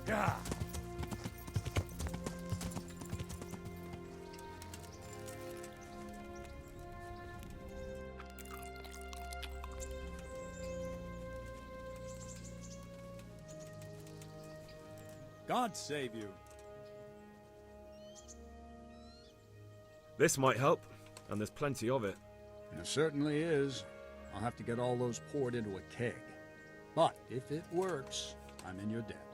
Yeah. God save you. This might help, and there's plenty of it. It certainly is. I'll have to get all those poured into a keg. But if it works, I'm in your debt.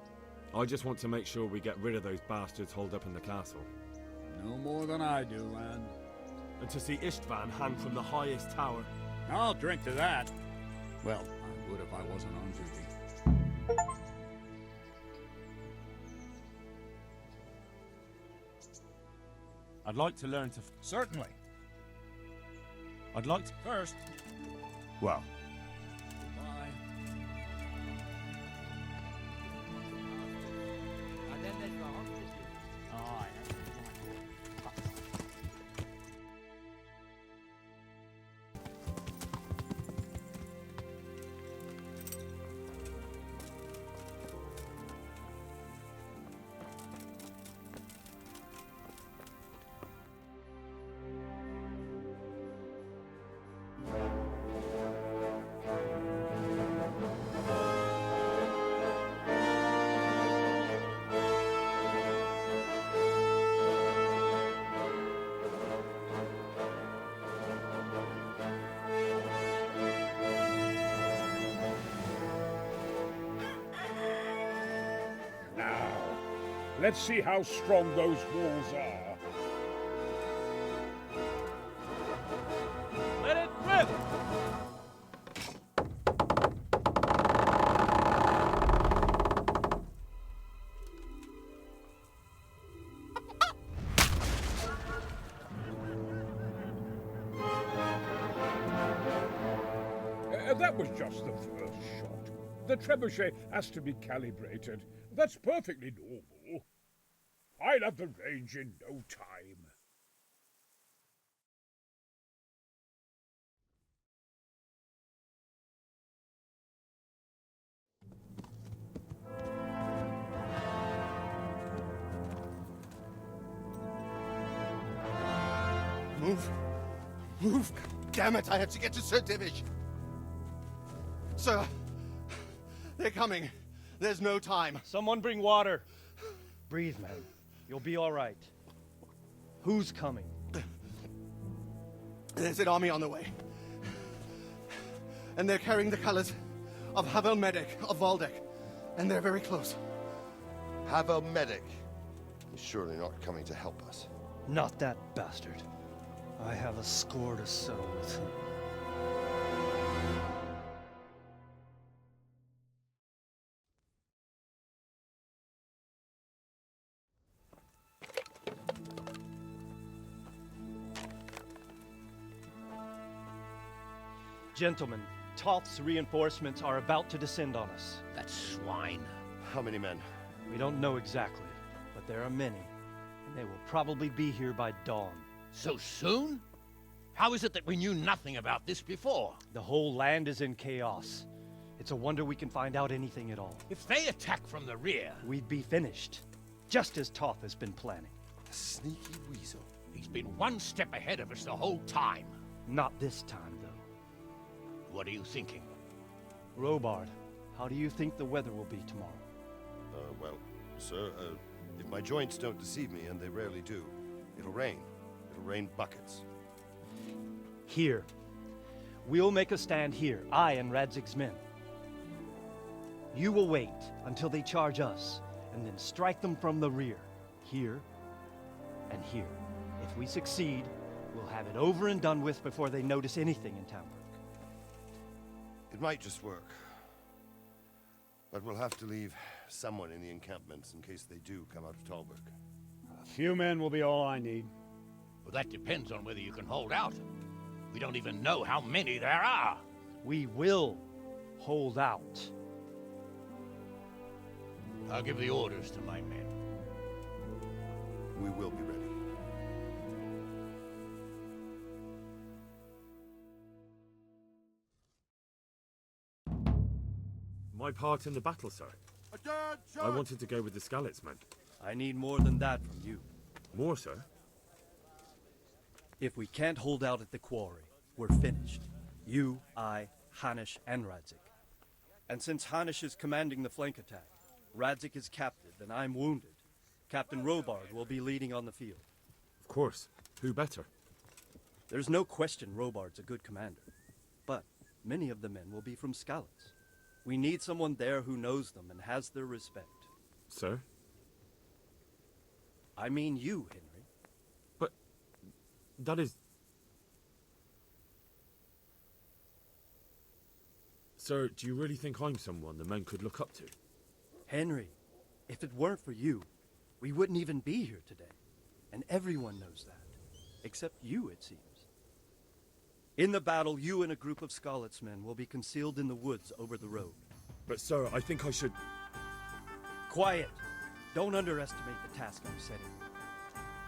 I just want to make sure we get rid of those bastards holed up in the castle. No more than I do, lad. And to see Istvan hang from the highest tower. I'll drink to that. Well, I would if I wasn't on duty. I'd like to learn to... Certainly. I'd like to... First. Well, Bye. Let's see how strong those walls are. let it rip! That was just the first shot. The trebuchet has to be calibrated. That's perfectly normal. I'll have the range in no time. Move! Move! Damn it, I have to get to Sir Divish! Sir! They're coming. There's no time. Someone bring water. Breathe, man. You'll be all right. Who's coming? There's an army on the way. And they're carrying the colors of Havel Medic of Valdek. And they're very close. Havel Medic. He's surely not coming to help us. Not that bastard. I have a score to settle with him. Gentlemen, Toth's reinforcements are about to descend on us. That swine. How many men? We don't know exactly, but there are many, and they will probably be here by dawn. So soon? How is it that we knew nothing about this before? The whole land is in chaos. It's a wonder we can find out anything at all. If they attack from the rear... We'd be finished, just as Toth has been planning. A sneaky weasel. He's been one step ahead of us the whole time. Not this time, though. What are you thinking? Robard, how do you think the weather will be tomorrow? Well, sir, if my joints don't deceive me, and they rarely do, it'll rain. It'll rain buckets. Here. We'll make a stand here, I and Radzig's men. You will wait until they charge us, and then strike them from the rear. Here, and here. If we succeed, we'll have it over and done with before they notice anything in Talmberg. It might just work. But we'll have to leave someone in the encampments in case they do come out of Talmberg. A few men will be all I need. Well, that depends on whether you can hold out. We don't even know how many there are. We will hold out. I'll give the orders to my men. We will be ready. My part in the battle, sir. I wanted to go with the Skalitz men. I need more than that from you. More, sir? If we can't hold out at the quarry, we're finished. You, I, Hanish, and Radzik. And since Hanish is commanding the flank attack, Radzik is captive, and I'm wounded, Captain Robard will be leading on the field. Of course. Who better? There's no question Robard's a good commander, but many of the men will be from Skalitz. We need someone there who knows them and has their respect. Sir? I mean you, Henry. But that is... Sir, do you really think I'm someone the men could look up to? Henry, if it weren't for you, we wouldn't even be here today. And everyone knows that. Except you, it seems. In the battle, you and a group of Skalitz men will be concealed in the woods over the road. But sir, I think I should... Quiet! Don't underestimate the task I'm setting you.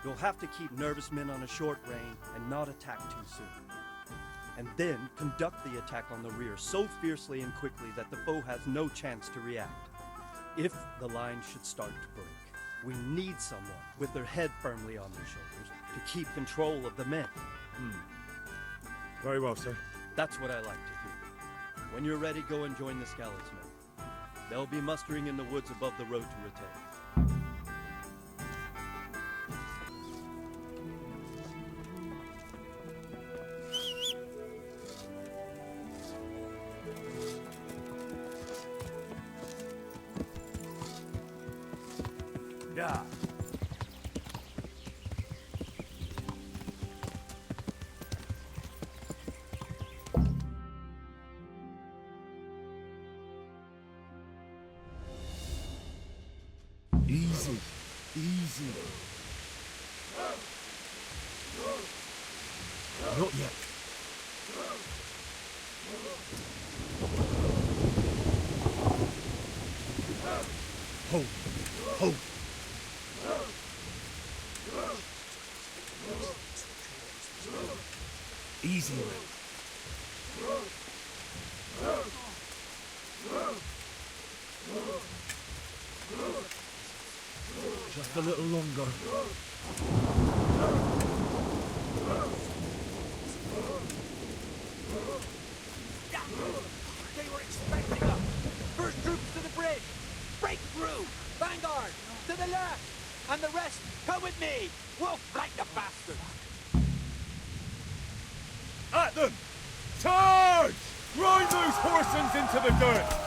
You'll have to keep nervous men on a short rein and not attack too soon. And then conduct the attack on the rear so fiercely and quickly that the foe has no chance to react. If the line should start to break, we need someone with their head firmly on their shoulders to keep control of the men. Very well, sir. That's what I like to hear. When you're ready, go and join the Skalitz men. They'll be mustering in the woods above the road to Rete. Yeah. Easy. Easy. Not yet. Hold. Hold. Easy, man. Just a little longer. They were expecting us! First troops to the bridge! Break through! Vanguard! To the left! And the rest, come with me! We'll flank the bastards! At them! Charge! Grind those horsens into the dirt!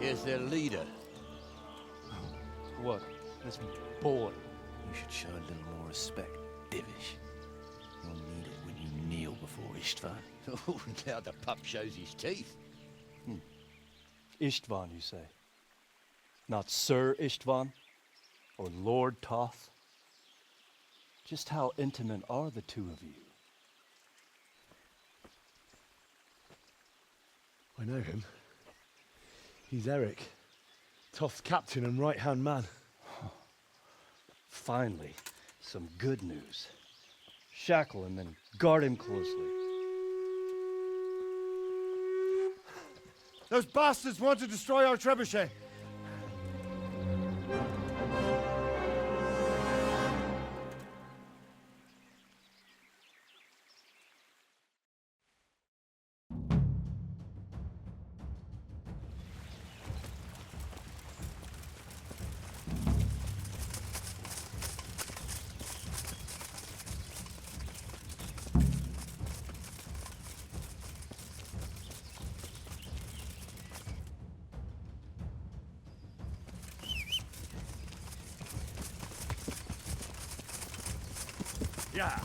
as their leader. What? This boy? You should show a little more respect, Divish. You'll need it when you kneel before Istvan. Oh, now the pup shows his teeth. Istvan, you say? Not Sir Istvan? Or Lord Toth? Just how intimate are the two of you? I know him. He's Eric, Toth's captain and right-hand man. Finally, some good news. Shackle him and guard him closely. Those bastards want to destroy our trebuchet. Yeah.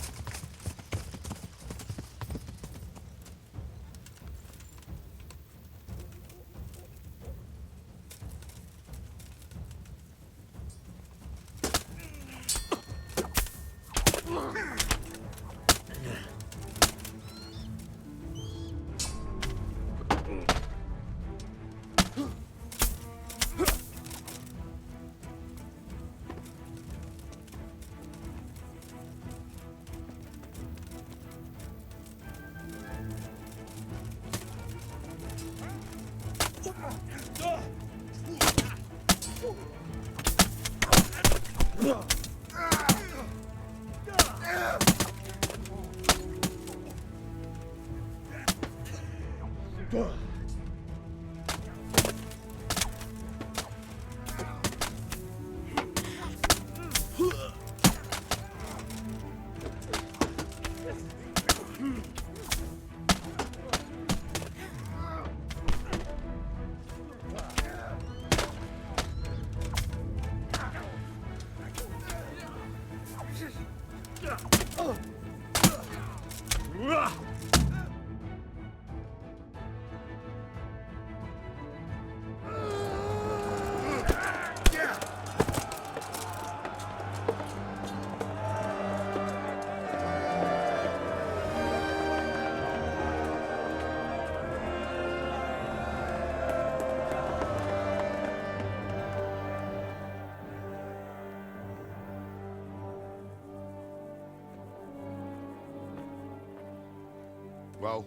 Well,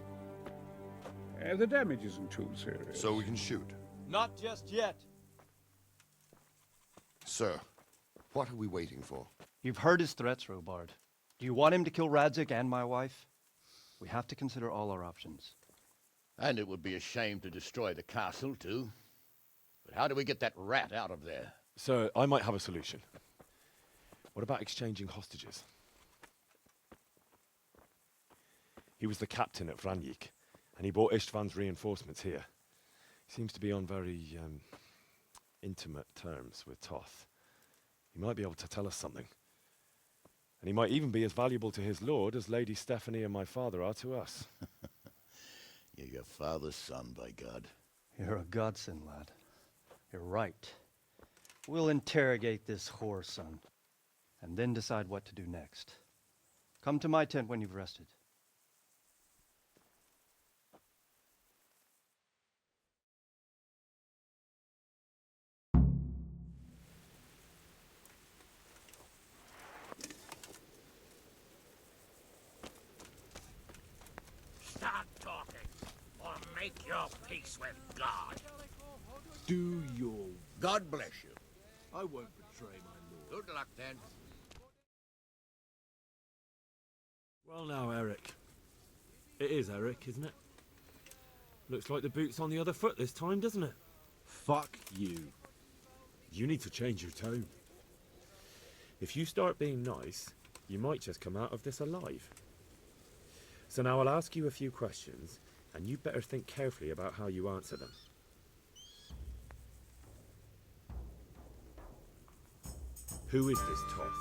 The damage isn't too serious. so we can shoot. Not just yet. Sir, what are we waiting for? You've heard his threats, Robard. Do you want him to kill Radzik and my wife? We have to consider all our options. And it would be a shame to destroy the castle, too. But how do we get that rat out of there? So, I might have a solution. What about exchanging hostages? He was the captain at Vranjik, and he brought Istvan's reinforcements here. He seems to be on very, intimate terms with Toth. He might be able to tell us something. And he might even be as valuable to his lord as Lady Stephanie and my father are to us. You're your father's son, by God. You're a godsend, lad. You're right. We'll interrogate this whore son, and then decide what to do next. Come to my tent when you've rested. Stop talking, or make your peace with God. Do your... God bless you. I won't betray my lord. Good luck, then. Well now, Eric. It is Eric, isn't it? Looks like the boot's on the other foot this time, doesn't it? Fuck you. You need to change your tone. If you start being nice, you might just come out of this alive. So now I'll ask you a few questions, and you better think carefully about how you answer them. Who is this Toth?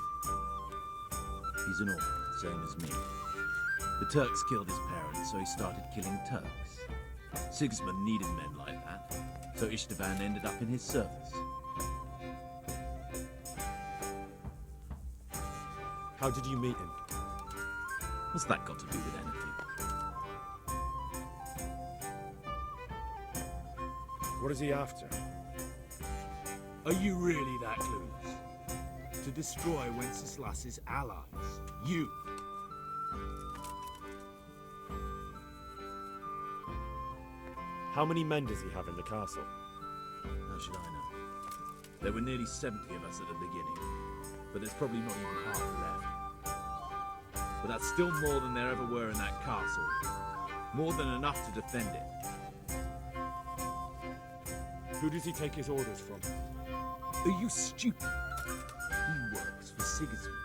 He's an orc, same as me. The Turks killed his parents, so he started killing Turks. Sigismund needed men like that, so Istvan ended up in his service. How did you meet him? What's that got to do with anything? What is he after? Are you really that clueless? To destroy Wenceslas's allies. You. How many men does he have in the castle? How should I know? There were nearly 70 of us at the beginning, but there's probably not even half left. But that's still more than there ever were in that castle. More than enough to defend it. Who does he take his orders from? Are you stupid? He works for Sigismund.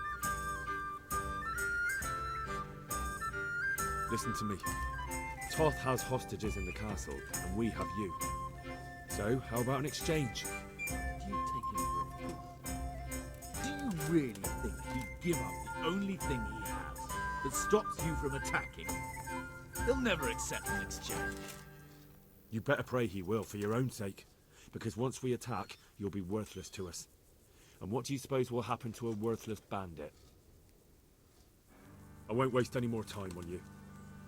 Listen to me. Toth has hostages in the castle, and we have you. So, how about an exchange? Do you take him for a fool? Do you really think he'd give up the only thing he has that stops you from attacking? He'll never accept an exchange. You better pray he will, for your own sake. Because once we attack, you'll be worthless to us. And what do you suppose will happen to a worthless bandit? I won't waste any more time on you.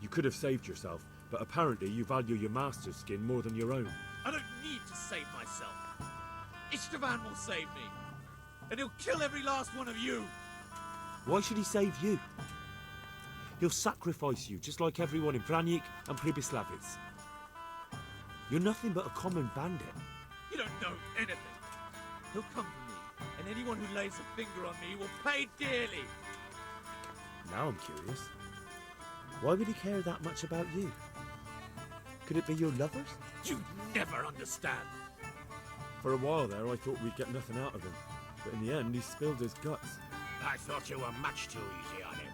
You could have saved yourself, but apparently you value your master's skin more than your own. I don't need to save myself. Istvan will save me. And he'll kill every last one of you. Why should he save you? He'll sacrifice you, just like everyone in Vranjik and Pribyslavitz. You're nothing but a common bandit. You don't know anything. He'll come for me, and anyone who lays a finger on me will pay dearly. Now I'm curious. Why would he care that much about you? Could it be your lovers? You never understand. For a while there, I thought we'd get nothing out of him. But in the end, he spilled his guts. I thought you were much too easy on him.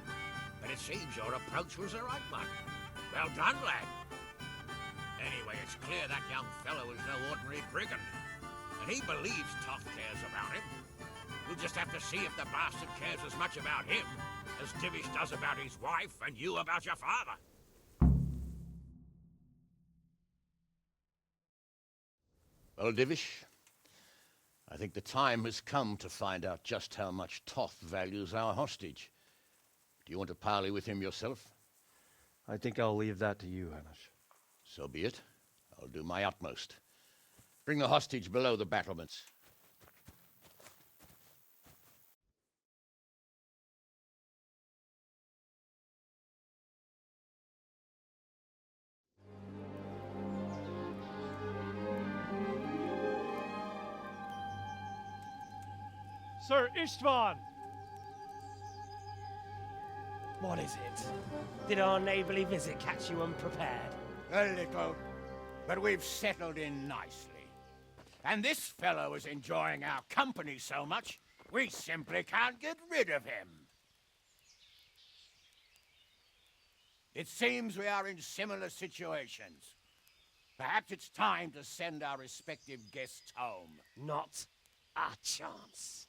But it seems your approach was the right one. Well done, lad. Anyway, it's clear that young fellow is no ordinary brigand. And he believes Toth cares about him. We'll just have to see if the bastard cares as much about him as Divish does about his wife and you about your father. Well, Divish, I think the time has come to find out just how much Toth values our hostage. Do you want to parley with him yourself? I think I'll leave that to you, Hamish. So be it. I'll do my utmost. Bring the hostage below the battlements. Sir Istvan! What is it? Did our neighborly visit catch you unprepared? A little, but we've settled in nicely. And this fellow is enjoying our company so much, we simply can't get rid of him. It seems we are in similar situations. Perhaps it's time to send our respective guests home. Not a chance.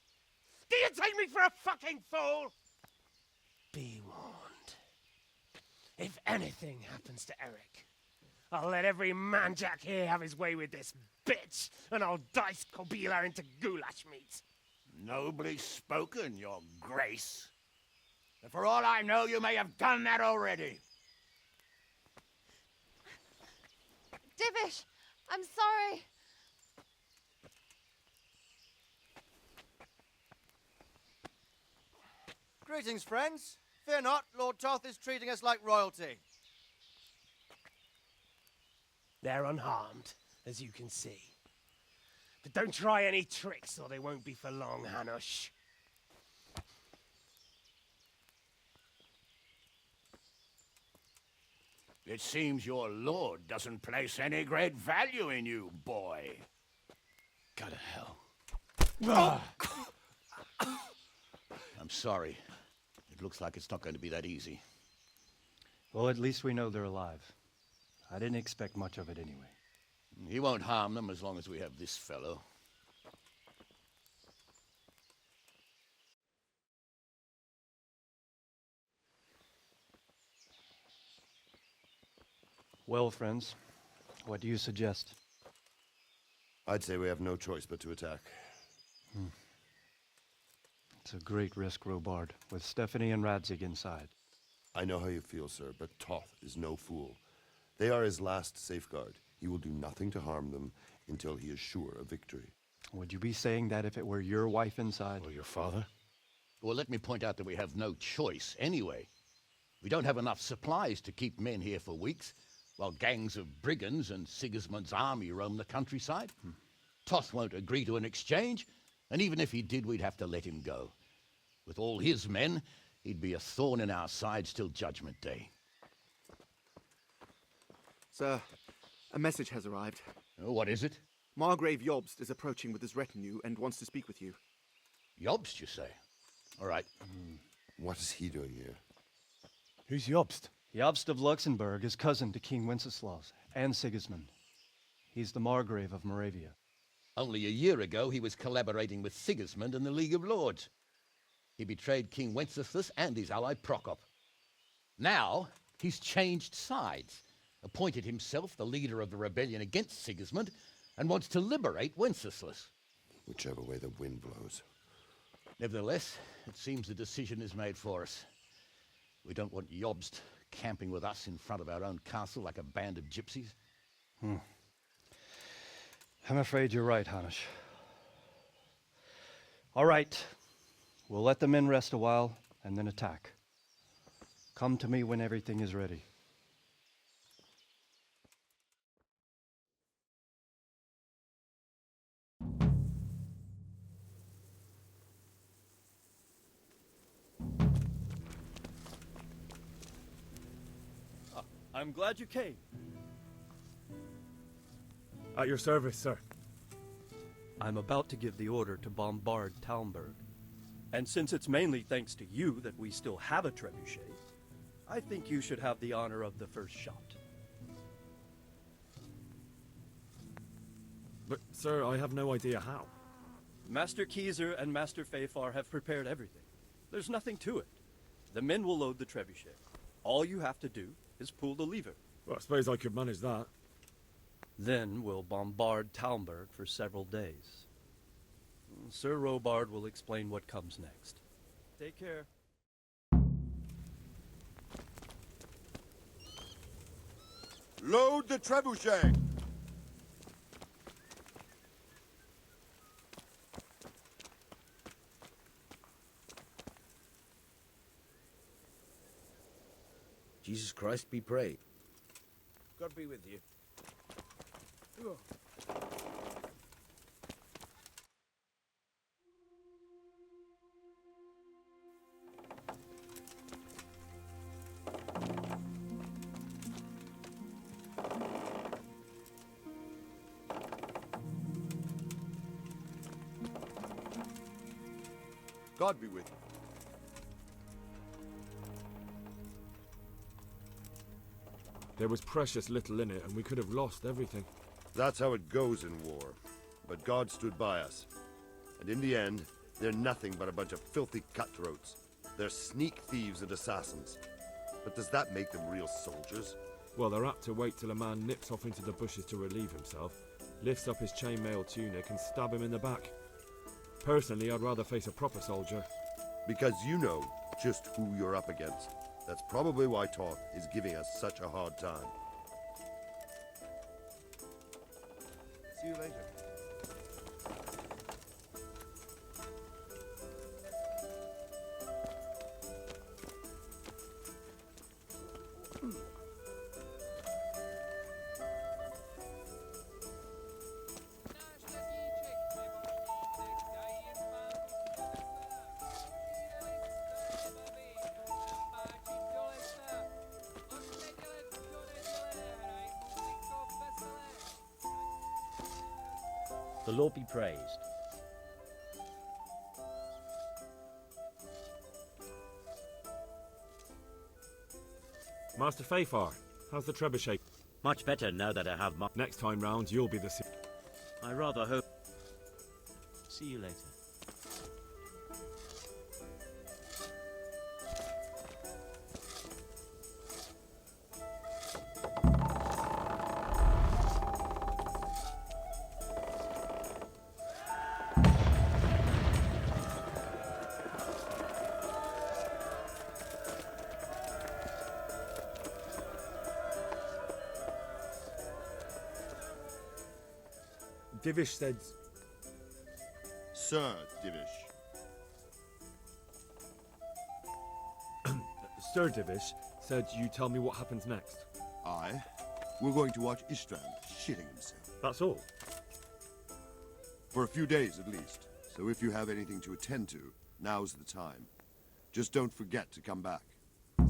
Do you take me for a fucking fool? Be warned. If anything happens to Eric, I'll let every manjack here have his way with this bitch, and I'll dice Kobila into goulash meat. Nobly spoken, your grace. But for all I know, you may have done that already. Divish, I'm sorry. Greetings, friends. Fear not, Lord Toth is treating us like royalty. They're unharmed, as you can see. But don't try any tricks, or they won't be for long, Hanush. It seems your lord doesn't place any great value in you, boy. Go to hell. I'm sorry. It looks like it's not going to be that easy. Well, at least we know they're alive. I didn't expect much of it anyway. He won't harm them as long as we have this fellow. Well, friends, what do you suggest? I'd say we have no choice but to attack. It's a great risk, Robard, with Stephanie and Radzig inside. I know how you feel, sir, but Toth is no fool. They are his last safeguard. He will do nothing to harm them until he is sure of victory. Would you be saying that if it were your wife inside? Or your father? Well, let me point out that we have no choice anyway. We don't have enough supplies to keep men here for weeks, while gangs of brigands and Sigismund's army roam the countryside. Toth won't agree to an exchange, and even if he did, we'd have to let him go. With all his men, he'd be a thorn in our sides till Judgment Day. Sir, a message has arrived. Oh, what is it? Margrave Jobst is approaching with his retinue and wants to speak with you. Jobst, you say? All right. What is he doing here? Who's Jobst? Jobst of Luxembourg is cousin to King Wenceslaus and Sigismund. He's the Margrave of Moravia. Only a year ago, he was collaborating with Sigismund and the League of Lords. He betrayed King Wenceslas and his ally Prokop. Now, he's changed sides, appointed himself the leader of the rebellion against Sigismund, and wants to liberate Wenceslas. Whichever way the wind blows. Nevertheless, it seems the decision is made for us. We don't want Jobst camping with us in front of our own castle like a band of gypsies. I'm afraid you're right, Hanish. All right. We'll let the men rest a while and then attack. Come to me when everything is ready. I'm glad you came. At your service, sir. I'm about to give the order to bombard Talmberg. And since it's mainly thanks to you that we still have a trebuchet, I think you should have the honor of the first shot. But, sir, I have no idea how. Master Keyser and Master Fafar have prepared everything. There's nothing to it. The men will load the trebuchet. All you have to do is pull the lever. Well, I suppose I could manage that. Then we'll bombard Talmberg for several days. Sir Robard will explain what comes next. Take care. Load the trebuchet! Jesus Christ be praised. God be with you. God be with you. There was precious little in it, and we could have lost everything. That's how it goes in war. But God stood by us. And in the end, they're nothing but a bunch of filthy cutthroats. They're sneak thieves and assassins. But does that make them real soldiers? Well, they're apt to wait till a man nips off into the bushes to relieve himself, lifts up his chainmail tunic and stab him in the back. Personally, I'd rather face a proper soldier. Because you know just who you're up against. That's probably why Toth is giving us such a hard time. See you later. The Lord be praised. Master Fafar, how's the trebuchet? Much better now that I have my... Next time round, you'll be the... I rather hope... See you later. Divish said... Sir Divish. Sir Divish said you tell me what happens next. Aye. We're going to watch Istvan shitting himself. That's all? For a few days at least. So if you have anything to attend to, now's the time. Just don't forget to come back.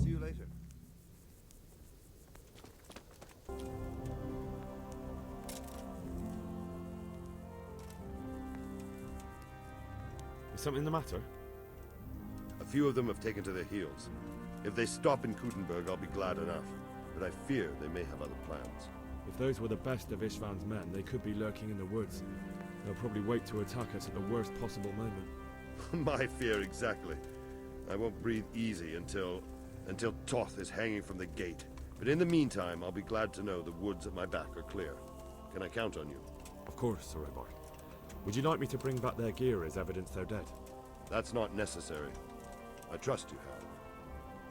See you later. Is something the matter? A few of them have taken to their heels. If they stop in Kutenberg, I'll be glad enough. But I fear they may have other plans. If those were the best of Istvan's men, they could be lurking in the woods. They'll probably wait to attack us at the worst possible moment. My fear exactly. I won't breathe easy until Toth is hanging from the gate. But in the meantime, I'll be glad to know the woods at my back are clear. Can I count on you? Of course, Sir Eivor. Would you like me to bring back their gear as evidence they're dead? That's not necessary. I trust you, Hal.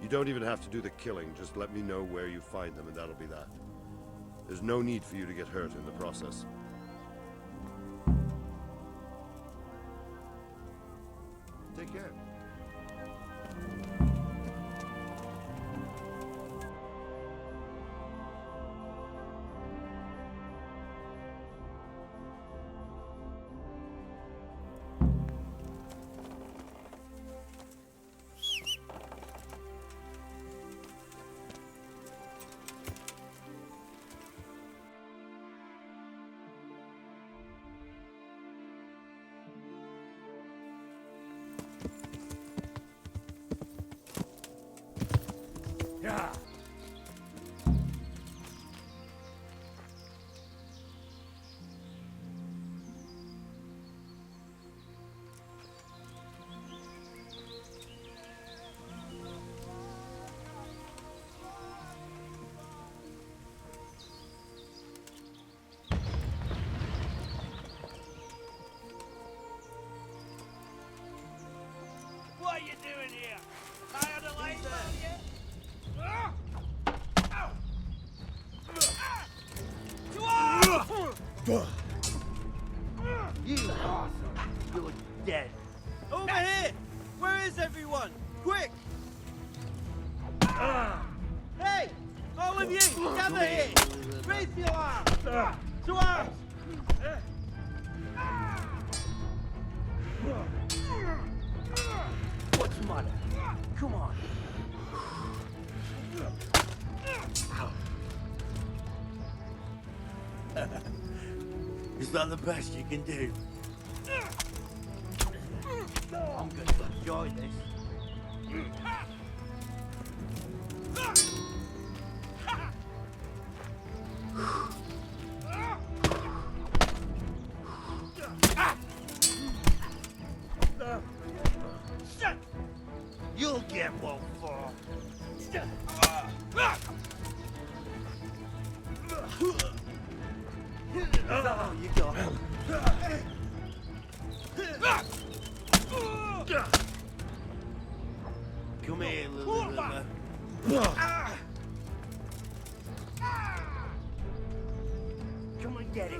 You don't even have to do the killing, just let me know where you find them and that'll be that. There's no need for you to get hurt in the process. Take care. Yeah. What are you doing here? Tired of lying down yet? You awesome. You're dead. Over here! Where is everyone? Quick! Hey! All of you, gather here! Raise your arms! To arms! What's the matter? Come on. Is that the best you can do? I'm going to enjoy this. You'll get one for. Is that all you got? Come here, little river. Come and get it.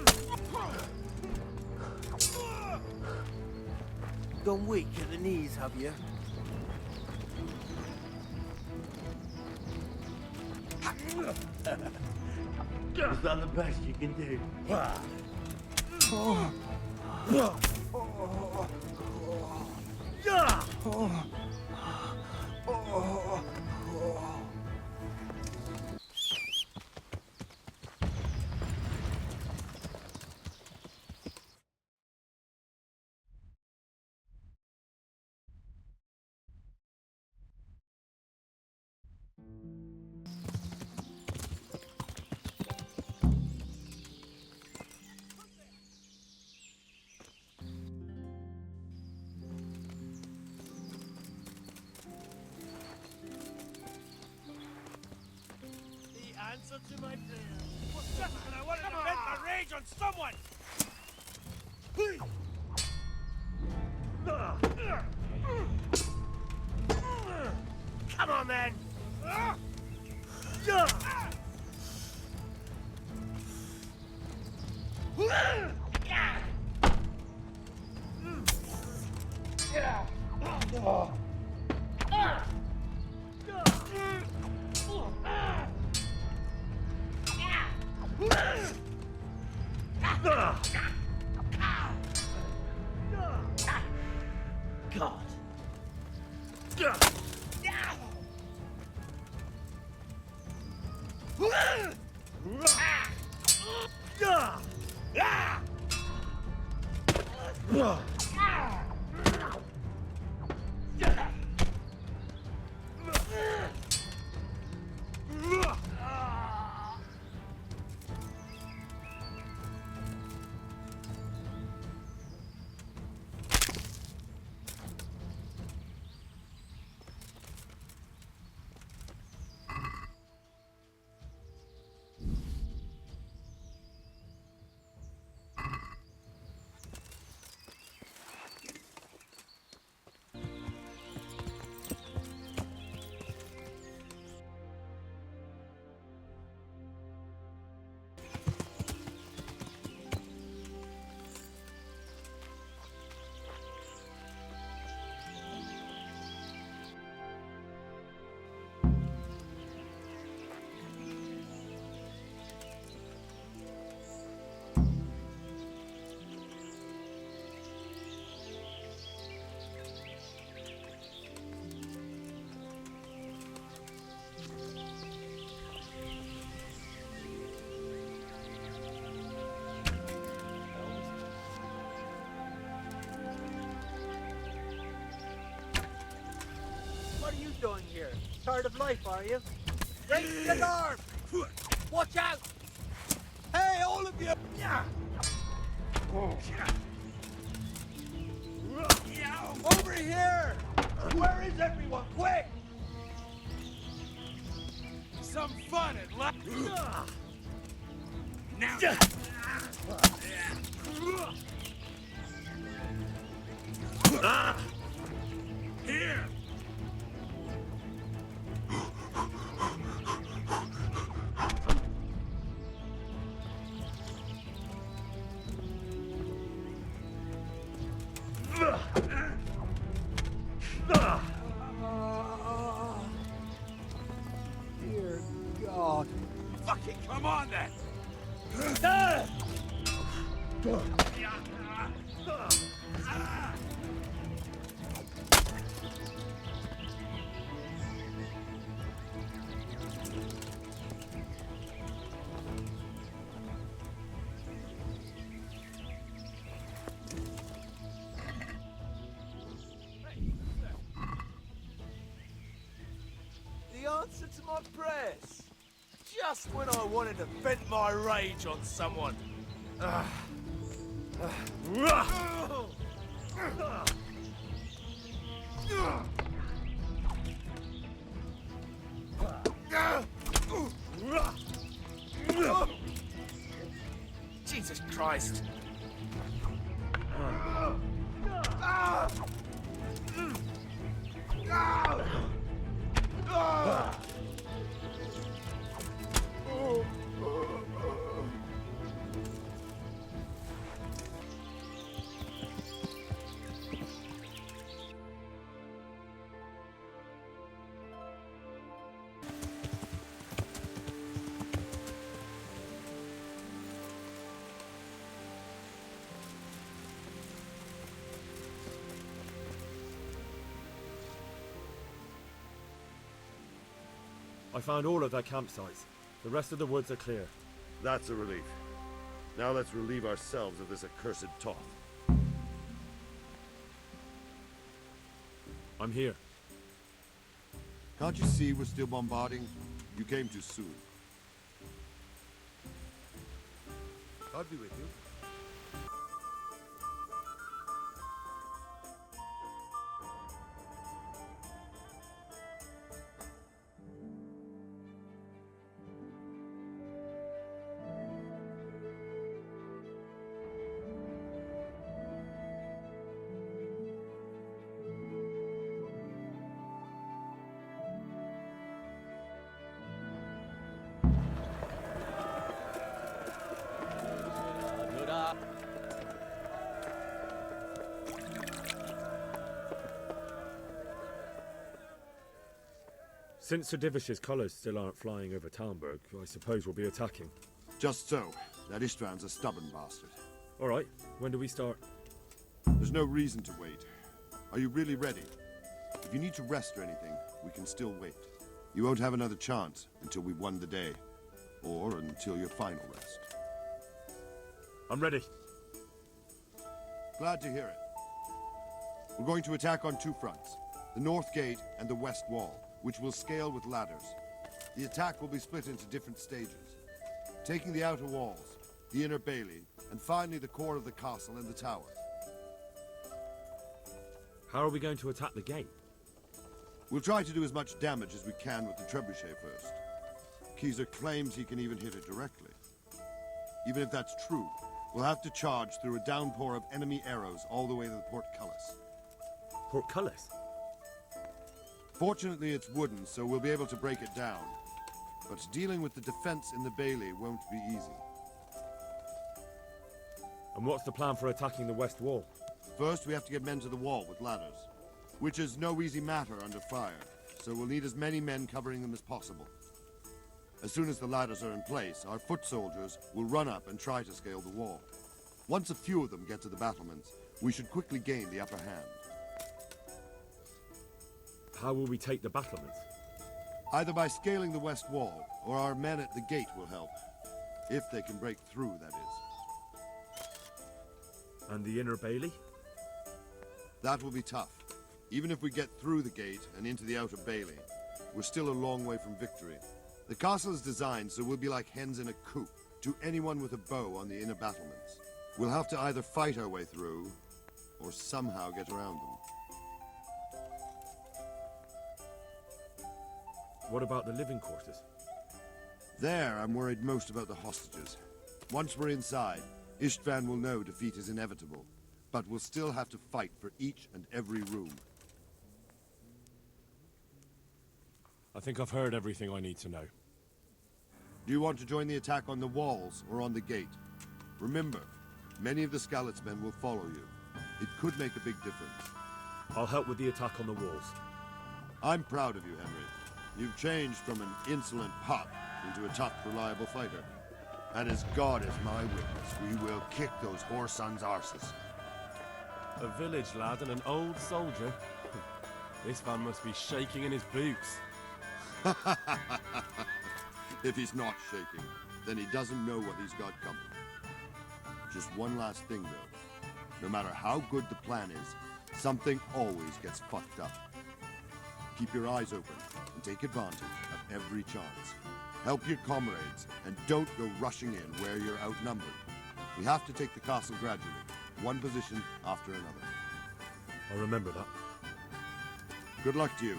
Gone weak at the knees, have you? Is that the best you can do? Answer to my prayer. What's that? And I wanted to vent my rage on someone! Come on, then! God. What are you doing here? Tired of life, are you? Raise the alarm! Watch out! Hey, all of you! Over here! Where is everyone? Quick! Some fun at last. Now. Here. Dear God. Fucking come on then! The answer to my prayers. Just when I wanted to vent my rage on someone. Jesus Christ. I found all of their campsites. The rest of the woods are clear. That's a relief. Now let's relieve ourselves of this accursed Toth. I'm here. Can't you see we're still bombarding? You came too soon. I'll be with you. Since Sir Divish's colours still aren't flying over Talmberg, I suppose we'll be attacking. Just so. That Ishtvan's a stubborn bastard. All right, when do we start? There's no reason to wait. Are you really ready? If you need to rest or anything, we can still wait. You won't have another chance until we've won the day. Or until your final rest. I'm ready. Glad to hear it. We're going to attack on two fronts. The north gate and the west wall, which will scale with ladders. The attack will be split into different stages. Taking the outer walls, the inner bailey, and finally the core of the castle and the tower. How are we going to attack the gate? We'll try to do as much damage as we can with the trebuchet first. Keezer claims he can even hit it directly. Even if that's true, we'll have to charge through a downpour of enemy arrows all the way to the portcullis. Portcullis? Fortunately, it's wooden, so we'll be able to break it down. But dealing with the defense in the bailey won't be easy. And what's the plan for attacking the west wall? First, we have to get men to the wall with ladders, which is no easy matter under fire, so we'll need as many men covering them as possible. As soon as the ladders are in place, our foot soldiers will run up and try to scale the wall. Once a few of them get to the battlements, we should quickly gain the upper hand. How will we take the battlements? Either by scaling the west wall, or our men at the gate will help. If they can break through, that is. And the inner bailey? That will be tough. Even if we get through the gate and into the outer bailey, we're still a long way from victory. The castle is designed so we'll be like hens in a coop to anyone with a bow on the inner battlements. We'll have to either fight our way through, or somehow get around them. What about the living quarters? There, I'm worried most about the hostages. Once we're inside, Ishtvan will know defeat is inevitable, but we'll still have to fight for each and every room. I think I've heard everything I need to know. Do you want to join the attack on the walls or on the gate? Remember, many of the Skalitz men will follow you. It could make a big difference. I'll help with the attack on the walls. I'm proud of you, Henry. You've changed from an insolent pup into a tough, reliable fighter. And as God is my witness, we will kick those whore sons' arses. A village lad and an old soldier. This man must be shaking in his boots. If he's not shaking, then he doesn't know what he's got coming. Just one last thing, though. No matter how good the plan is, something always gets fucked up. Keep your eyes open and take advantage of every chance. Help your comrades, and don't go rushing in where you're outnumbered. We have to take the castle gradually, one position after another. I'll remember that. Good luck to you,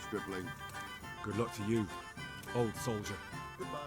stripling. Good luck to you, old soldier. Goodbye.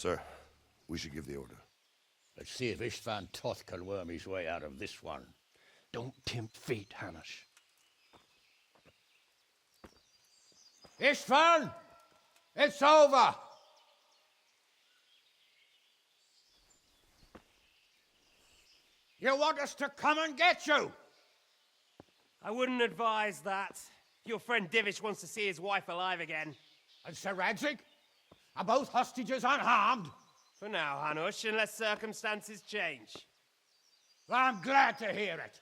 Sir, we should give the order. Let's see if Istvan Toth can worm his way out of this one. Don't tempt fate, Hanush. Istvan! It's over! You want us to come and get you? I wouldn't advise that. Your friend Divish wants to see his wife alive again. And Sir Radzig? Are both hostages unharmed? For now, Hanush, unless circumstances change. Well, I'm glad to hear it.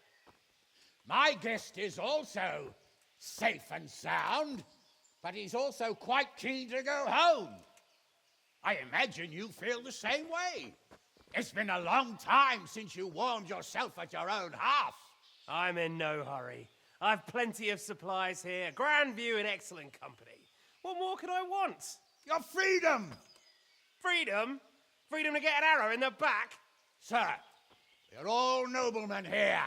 My guest is also safe and sound, but he's also quite keen to go home. I imagine you feel the same way. It's been a long time since you warmed yourself at your own hearth. I'm in no hurry. I've plenty of supplies here, grand view and excellent company. What more could I want? Your freedom! Freedom? Freedom to get an arrow in the back? Sir, we're all noblemen here,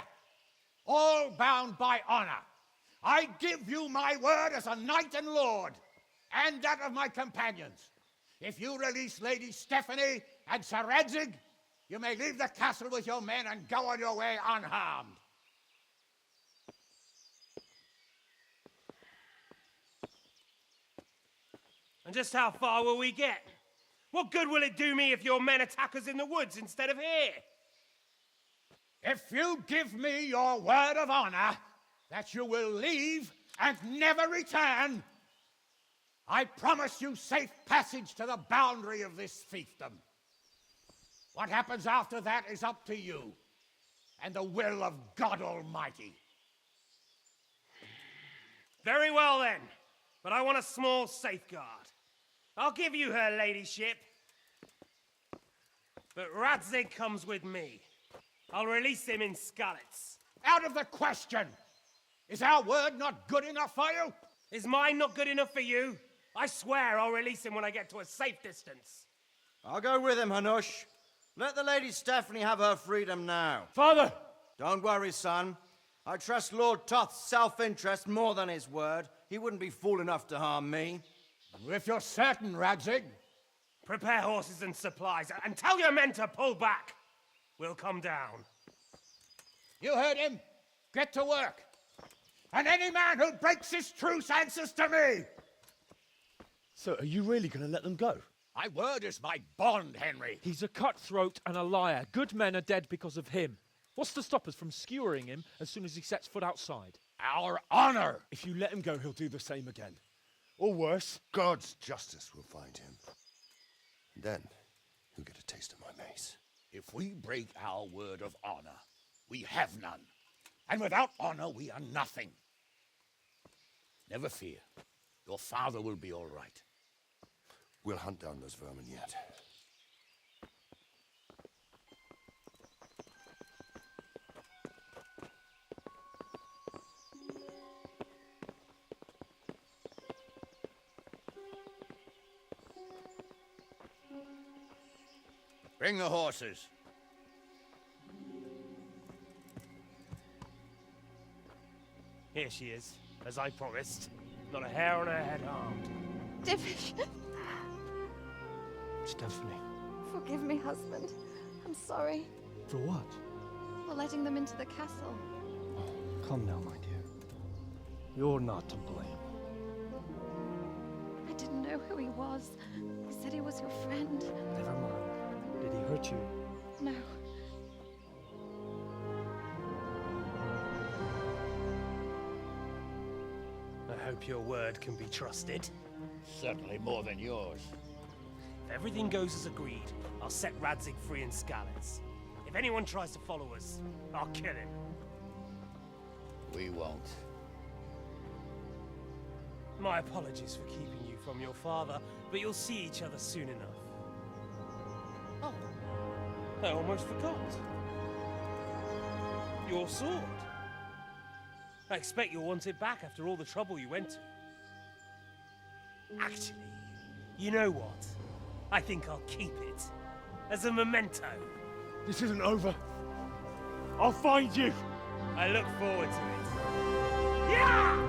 all bound by honor. I give you my word as a knight and lord, and that of my companions. If you release Lady Stephanie and Sir Radzig, you may leave the castle with your men and go on your way unharmed. And just how far will we get? What good will it do me if your men attack us in the woods instead of here? If you give me your word of honor that you will leave and never return, I promise you safe passage to the boundary of this fiefdom. What happens after that is up to you and the will of God Almighty. Very well then, but I want a small safeguard. I'll give you her ladyship, but Radzig comes with me. I'll release him in Skalitz. Out of the question! Is our word not good enough for you? Is mine not good enough for you? I swear I'll release him when I get to a safe distance. I'll go with him, Hanush. Let the Lady Stephanie have her freedom now. Father! Don't worry, son. I trust Lord Toth's self-interest more than his word. He wouldn't be fool enough to harm me. If you're certain, Radzig. Prepare horses and supplies, and tell your men to pull back. We'll come down. You heard him. Get to work. And any man who breaks this truce answers to me. So, are you really going to let them go? My word is my bond, Henry. He's a cutthroat and a liar. Good men are dead because of him. What's to stop us from skewering him as soon as he sets foot outside? Our honor! If you let him go, he'll do the same again. Or worse. God's justice will find him. Then, he'll get a taste of my mace. If we break our word of honor, we have none. And without honor, we are nothing. Never fear. Your father will be all right. We'll hunt down those vermin yet. Bring the horses. Here she is, as I promised. Not a hair on her head harmed. Divish! Stephanie. Forgive me, husband. I'm sorry. For what? For letting them into the castle. Come now, my dear. You're not to blame. I didn't know who he was. He said he was your friend. Never mind. Did he hurt you? No. I hope your word can be trusted. Certainly more than yours. If everything goes as agreed, I'll set Radzig free in Skalitz. If anyone tries to follow us, I'll kill him. We won't. My apologies for keeping you from your father, but you'll see each other soon enough. Oh, I almost forgot. Your sword. I expect you'll want it back after all the trouble you went to. Actually, you know what? I think I'll keep it as a memento. This isn't over. I'll find you. I look forward to it. Yeah!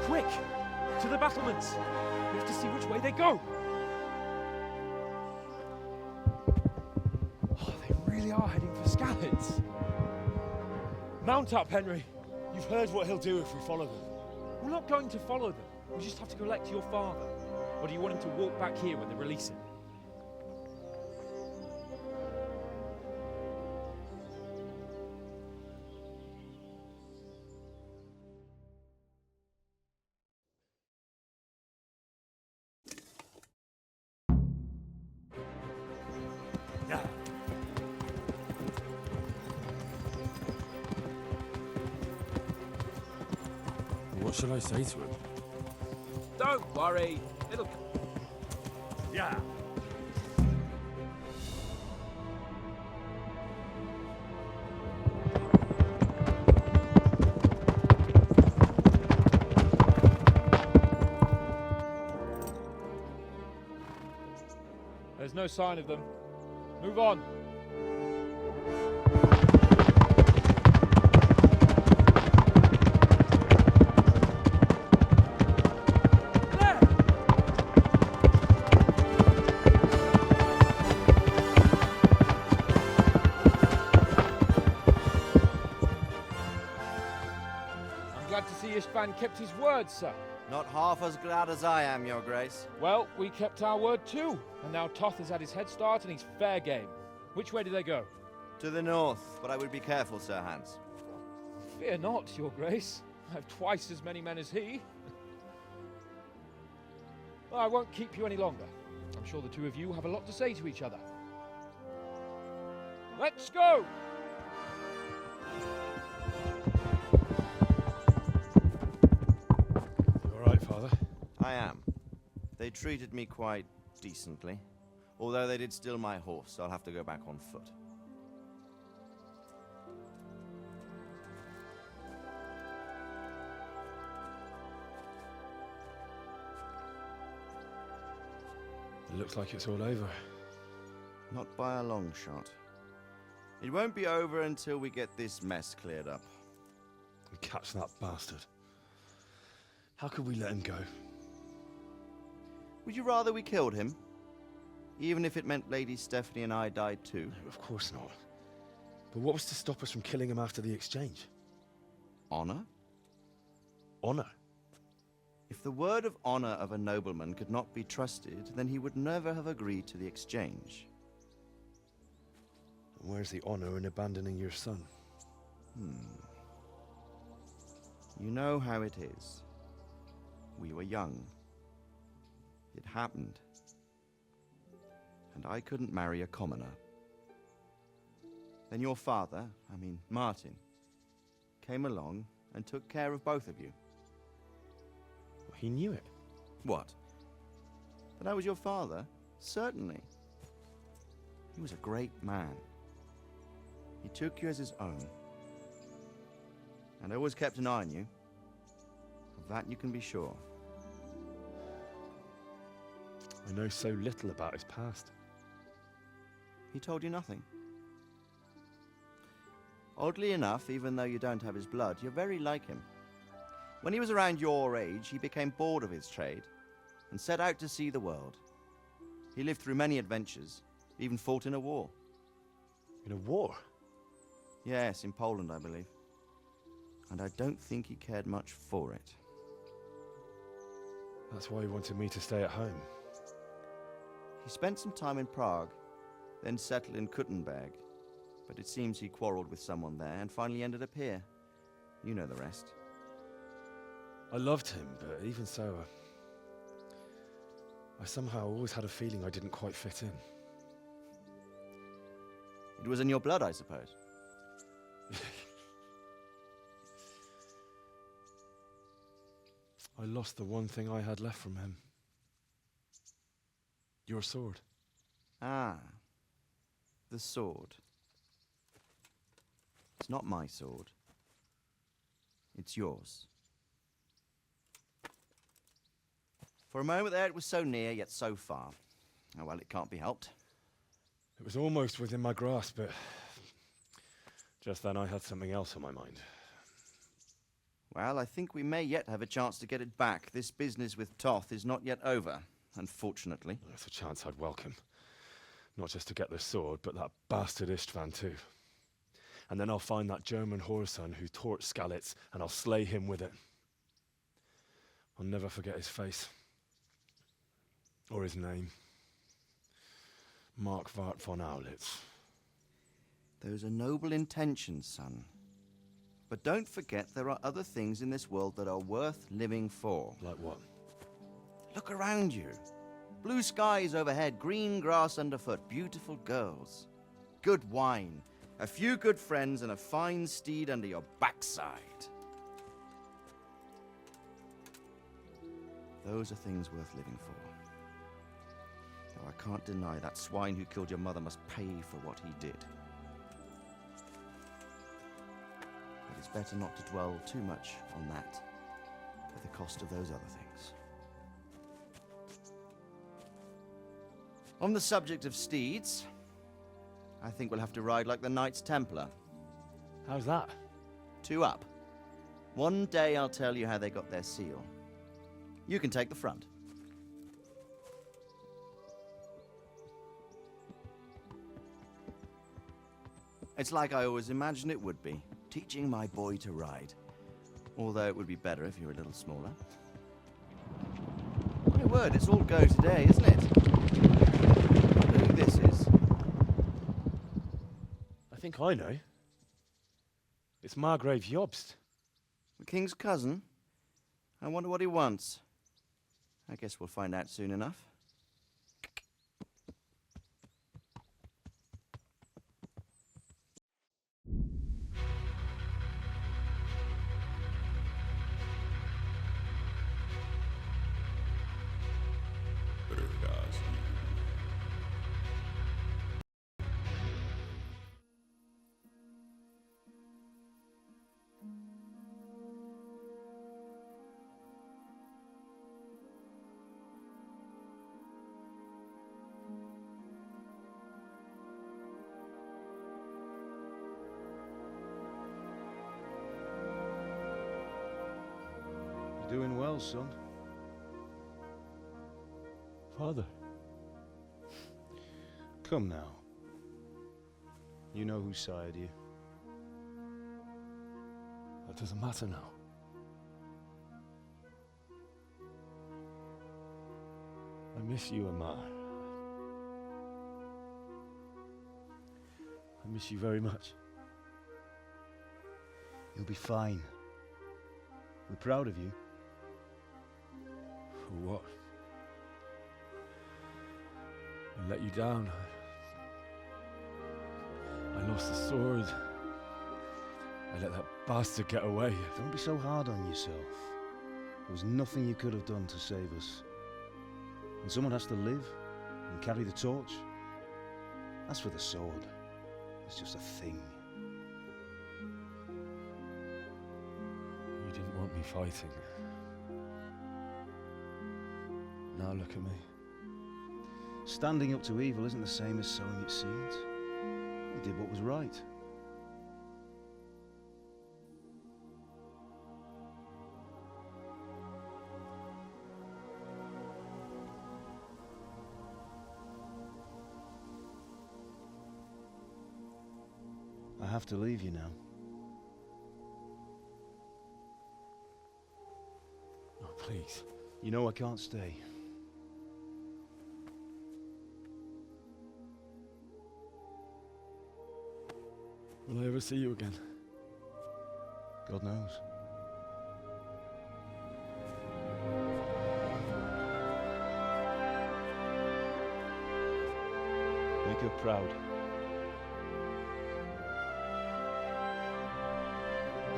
Quick! To the battlements! We have to see which way they go! Oh, they really are heading for Scallops. Mount up, Henry. You've heard what he'll do if we follow them. We're not going to follow them. We just have to collect your father. Or do you want him to walk back here when they release him? What should I say to him? Don't worry, it'll... Yeah. There's no sign of them. Move on. Istvan kept his word, sir. Not half as glad as I am, Your Grace. Well, we kept our word too. And now Toth has had his head start and he's fair game. Which way do they go? To the north, but I would be careful, Sir Hans. Fear not, Your Grace. I have twice as many men as he. Well, I won't keep you any longer. I'm sure the two of you have a lot to say to each other. Let's go! I am. They treated me quite decently. Although they did steal my horse, so I'll have to go back on foot. It looks like it's all over. Not by a long shot. It won't be over until we get this mess cleared up. And catch that bastard. How could we let him go? Would you rather we killed him? Even if it meant Lady Stephanie and I died too? No, of course not. But what was to stop us from killing him after the exchange? Honor? Honor? If the word of honor of a nobleman could not be trusted, then he would never have agreed to the exchange. And where's the honor in abandoning your son? You know how it is. We were young. It happened. And I couldn't marry a commoner. Then your father, Martin, came along and took care of both of you. He knew it. What? That I was your father? Certainly. He was a great man. He took you as his own. And always kept an eye on you. Of that you can be sure. I know so little about his past. He told you nothing? Oddly enough, even though you don't have his blood, you're very like him. When he was around your age, he became bored of his trade and set out to see the world. He lived through many adventures, even fought in a war. In a war? Yes, in Poland, I believe. And I don't think he cared much for it. That's why he wanted me to stay at home. He spent some time in Prague, then settled in Kuttenberg. But it seems he quarreled with someone there and finally ended up here. You know the rest. I loved him, but even so, I somehow always had a feeling I didn't quite fit in. It was in your blood, I suppose. I lost the one thing I had left from him. Your sword. Ah, the sword. It's not my sword. It's yours. For a moment there, it was so near, yet so far. Oh, well, it can't be helped. It was almost within my grasp, but just then I had something else on my mind. Well, I think we may yet have a chance to get it back. This business with Toth is not yet over, unfortunately. That's a chance I'd welcome. Not just to get the sword, but that bastard Istvan too. And then I'll find that German whoreson who torched Skalitz, and I'll slay him with it. I'll never forget his face. Or his name. Mark Vart von Aulitz. Those are noble intentions, son. But don't forget there are other things in this world that are worth living for. Like what? Look around you. Blue skies overhead, green grass underfoot, beautiful girls. Good wine, a few good friends, and a fine steed under your backside. Those are things worth living for. Though I can't deny that swine who killed your mother must pay for what he did. But it's better not to dwell too much on that at the cost of those other things. On the subject of steeds, I think we'll have to ride like the Knights Templar. How's that? 2 up. One day I'll tell you how they got their seal. You can take the front. It's like I always imagined it would be, teaching my boy to ride. Although it would be better if you were a little smaller. My word, it's all go today, isn't it? I wonder who this is. I think I know. It's Margrave Jobst. The king's cousin? I wonder what he wants. I guess we'll find out soon enough. Doing well, son. Father. Come now. You know who sired you. That doesn't matter now. I miss you, Amar. I miss you very much. You'll be fine. We're proud of you. For what? I let you down. I lost the sword. I let that bastard get away. Don't be so hard on yourself. There was nothing you could have done to save us. And someone has to live and carry the torch. As for the sword, it's just a thing. You didn't want me fighting. Now look at me. Standing up to evil isn't the same as sowing its seeds. You did what was right. I have to leave you now. Oh, please. You know I can't stay. Will I ever see you again? God knows. Make her proud.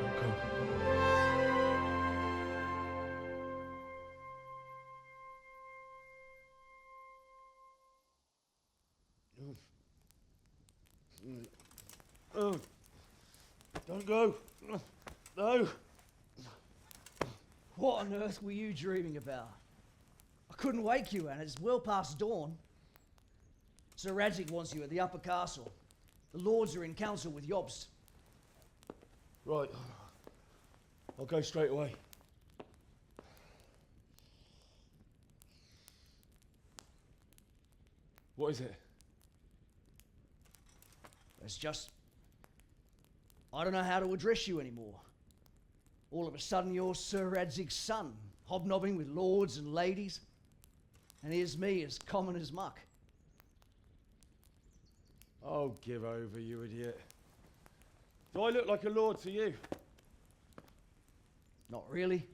Don't go. Oh. Don't go. No. What on earth were you dreaming about? I couldn't wake you, and it's well past dawn. Sir Radzig wants you at the upper castle. The lords are in council with Jobst. Right. I'll go straight away. What is it? It's just... I don't know how to address you anymore. All of a sudden you're Sir Radzig's son, hobnobbing with lords and ladies. And here's me, as common as muck. Oh, give over, you idiot. Do I look like a lord to you? Not really.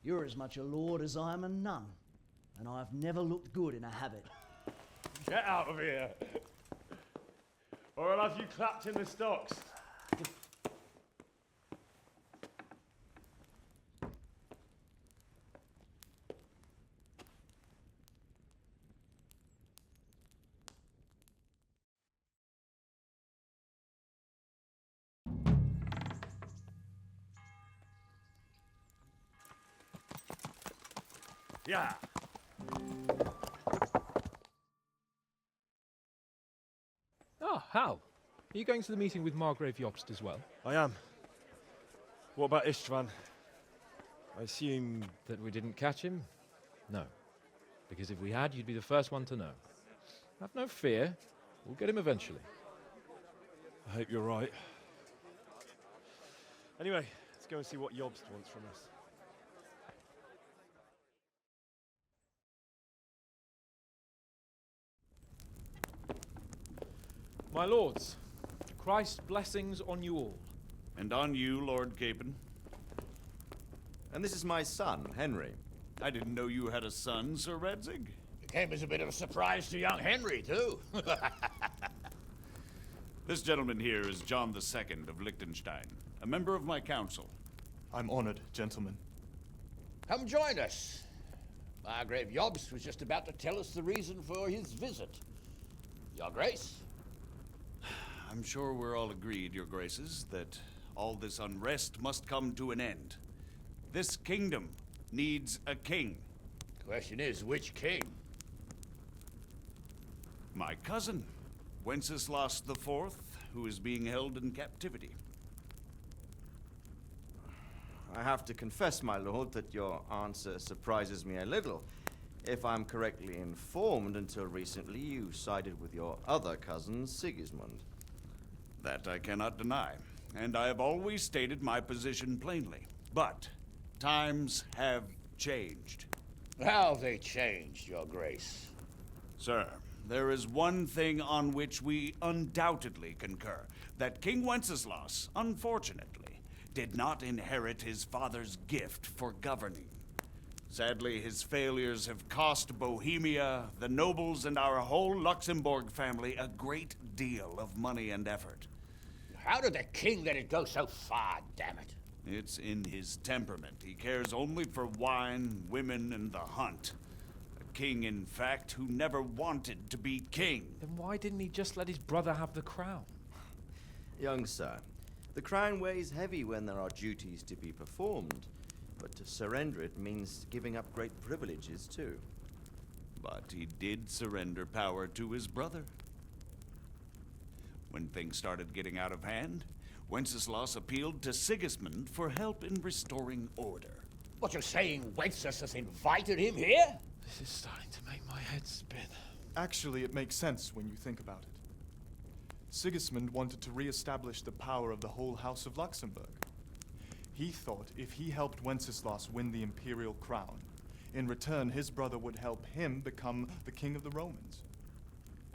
You're as much a lord as I am a nun. And I've never looked good in a habit. Get out of here! Or I'll have you clapped in the stocks. Yeah. Ah, Hal. Are you going to the meeting with Margrave Jobst as well? I am. What about Istvan? I assume... That we didn't catch him? No. Because if we had, you'd be the first one to know. Have no fear. We'll get him eventually. I hope you're right. Anyway, let's go and see what Jobst wants from us. My lords, Christ's blessings on you all. And on you, Lord Capon. And this is my son, Henry. I didn't know you had a son, Sir Radzig. It came as a bit of a surprise to young Henry, too. This gentleman here is John II of Liechtenstein, a member of my council. I'm honored, gentlemen. Come join us. Margrave Jobst was just about to tell us the reason for his visit. Your Grace? I'm sure we're all agreed, Your Graces, that all this unrest must come to an end. This kingdom needs a king. The question is, which king? My cousin, Wenceslas IV, who is being held in captivity. I have to confess, my lord, that your answer surprises me a little. If I'm correctly informed, until recently you sided with your other cousin, Sigismund. That I cannot deny, and I have always stated my position plainly. But times have changed. How have they changed, Your Grace? Sir, there is one thing on which we undoubtedly concur. That King Wenceslas, unfortunately, did not inherit his father's gift for governing. Sadly, his failures have cost Bohemia, the nobles, and our whole Luxembourg family a great deal of money and effort. How did the king let it go so far, damn it? It's in his temperament. He cares only for wine, women, and the hunt. A king, in fact, who never wanted to be king. Then why didn't he just let his brother have the crown? Young sir, the crown weighs heavy when there are duties to be performed, but to surrender it means giving up great privileges too. But he did surrender power to his brother. When things started getting out of hand, Wenceslas appealed to Sigismund for help in restoring order. What, you're saying Wenceslas invited him here? This is starting to make my head spin. Actually, it makes sense when you think about it. Sigismund wanted to re-establish the power of the whole House of Luxembourg. He thought if he helped Wenceslas win the imperial crown, in return his brother would help him become the king of the Romans,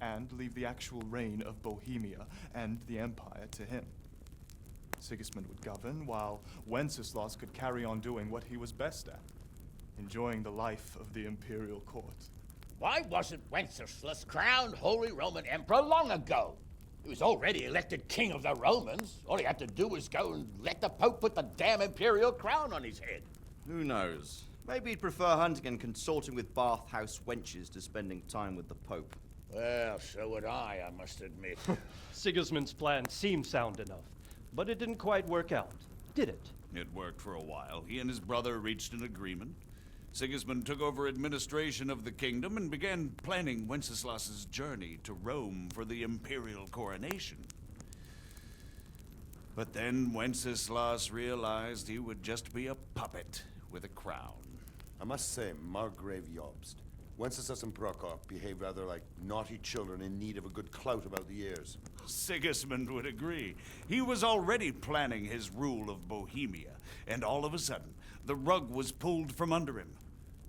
and leave the actual reign of Bohemia and the empire to him. Sigismund would govern, while Wenceslas could carry on doing what he was best at, enjoying the life of the imperial court. Why wasn't Wenceslas crowned Holy Roman Emperor long ago? He was already elected king of the Romans. All he had to do was go and let the Pope put the damn imperial crown on his head. Who knows? Maybe he'd prefer hunting and consorting with bathhouse wenches to spending time with the Pope. Well, so would I must admit. Sigismund's plan seemed sound enough, but it didn't quite work out, did it? It worked for a while. He and his brother reached an agreement. Sigismund took over administration of the kingdom and began planning Wenceslas's journey to Rome for the imperial coronation. But then Wenceslas realized he would just be a puppet with a crown. I must say, Margrave Jobst, Wenceslas and Prokop behave rather like naughty children in need of a good clout about the ears. Sigismund would agree. He was already planning his rule of Bohemia, and all of a sudden, the rug was pulled from under him.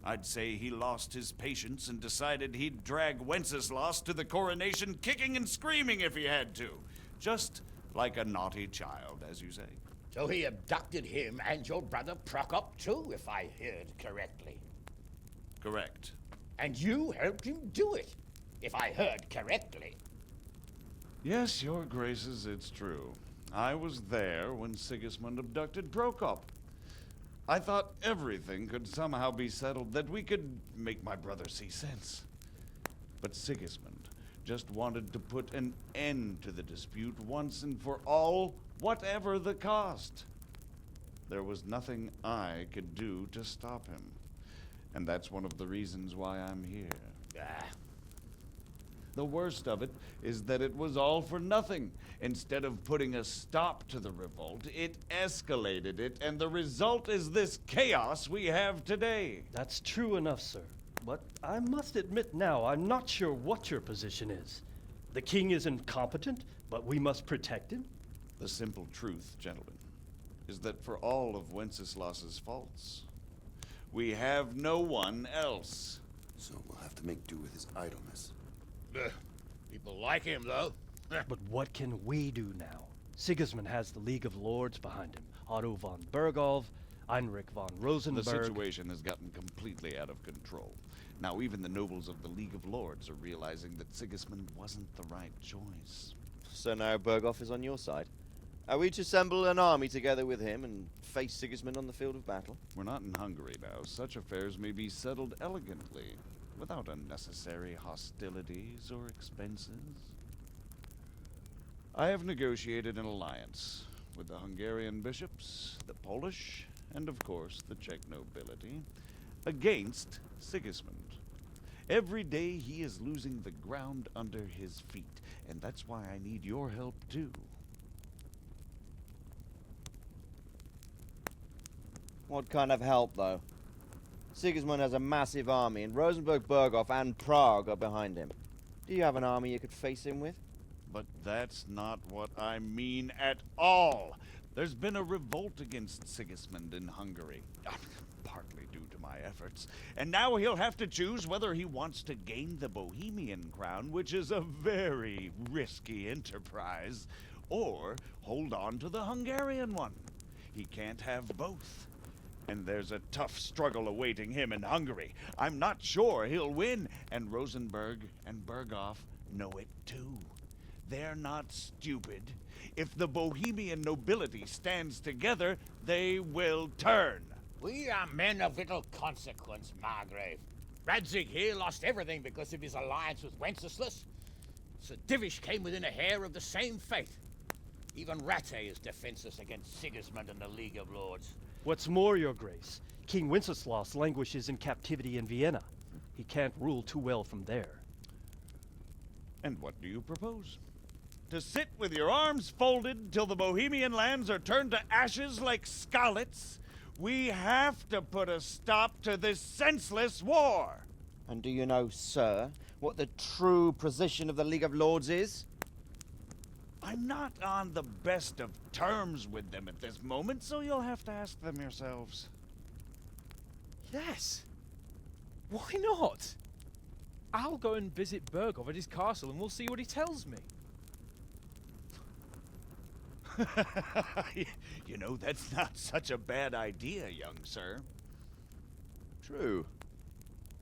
I'd say he lost his patience and decided he'd drag Wenceslas to the coronation kicking and screaming if he had to. Just like a naughty child, as you say. So he abducted him and your brother Prokop too, if I heard correctly. Correct. And you helped him do it, if I heard correctly. Yes, your graces, it's true. I was there when Sigismund abducted Prokop. I thought everything could somehow be settled, that we could make my brother see sense. But Sigismund just wanted to put an end to the dispute once and for all, whatever the cost. There was nothing I could do to stop him. And that's one of the reasons why I'm here. The worst of it is that it was all for nothing. Instead of putting a stop to the revolt, it escalated it, and the result is this chaos we have today. That's true enough, sir. But I must admit now, I'm not sure what your position is. The king is incompetent, but we must protect him? The simple truth, gentlemen, is that for all of Wenceslas's faults, we have no one else. So we'll have to make do with his idleness. People like him, though. But what can we do now? Sigismund has the League of Lords behind him. Otto von Bergolf, Heinrich von Rosenberg. The situation has gotten completely out of control. Now even the nobles of the League of Lords are realizing that Sigismund wasn't the right choice. So now Berghoff is on your side. Are we to assemble an army together with him and face Sigismund on the field of battle? We're not in Hungary now. Such affairs may be settled elegantly, without unnecessary hostilities or expenses. I have negotiated an alliance with the Hungarian bishops, the Polish, and of course the Czech nobility, against Sigismund. Every day he is losing the ground under his feet, and that's why I need your help too. What kind of help, though? Sigismund has a massive army, and Rosenberg, Berghoff, and Prague are behind him. Do you have an army you could face him with? But that's not what I mean at all. There's been a revolt against Sigismund in Hungary, partly due to my efforts. And now he'll have to choose whether he wants to gain the Bohemian crown, which is a very risky enterprise, or hold on to the Hungarian one. He can't have both. And there's a tough struggle awaiting him in Hungary. I'm not sure he'll win, and Rosenberg and Berghoff know it too. They're not stupid. If the Bohemian nobility stands together, they will turn. We are men of little consequence, Margrave. Radzig here lost everything because of his alliance with Wenceslas. Sir Divish came within a hair of the same fate. Even Rattay is defenseless against Sigismund and the League of Lords. What's more, your grace, King Wenceslas languishes in captivity in Vienna. He can't rule too well from there. And what do you propose? To sit with your arms folded till the Bohemian lands are turned to ashes like Skalitz? We have to put a stop to this senseless war! And do you know, sir, what the true position of the League of Lords is? I'm not on the best of terms with them at this moment, so you'll have to ask them yourselves. Yes. Why not? I'll go and visit Berghoff at his castle and we'll see what he tells me. You know, that's not such a bad idea, young sir. True.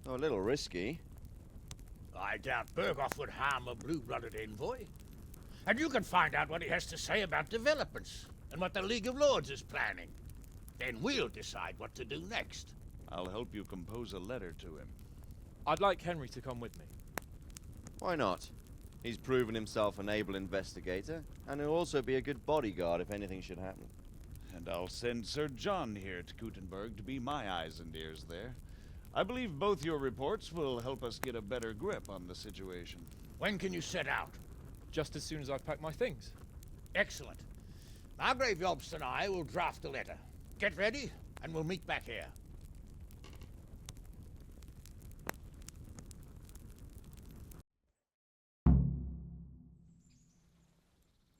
Though a little risky. I doubt Berghoff would harm a blue-blooded envoy. And you can find out what he has to say about developments and what the League of Lords is planning. Then we'll decide what to do next. I'll help you compose a letter to him. I'd like Henry to come with me. Why not? He's proven himself an able investigator, and he'll also be a good bodyguard if anything should happen. And I'll send Sir John here to Gutenberg to be my eyes and ears there. I believe both your reports will help us get a better grip on the situation. When can you set out? Just as soon as I've packed my things. Excellent. Margrave Yobst and I will draft the letter. Get ready, and we'll meet back here.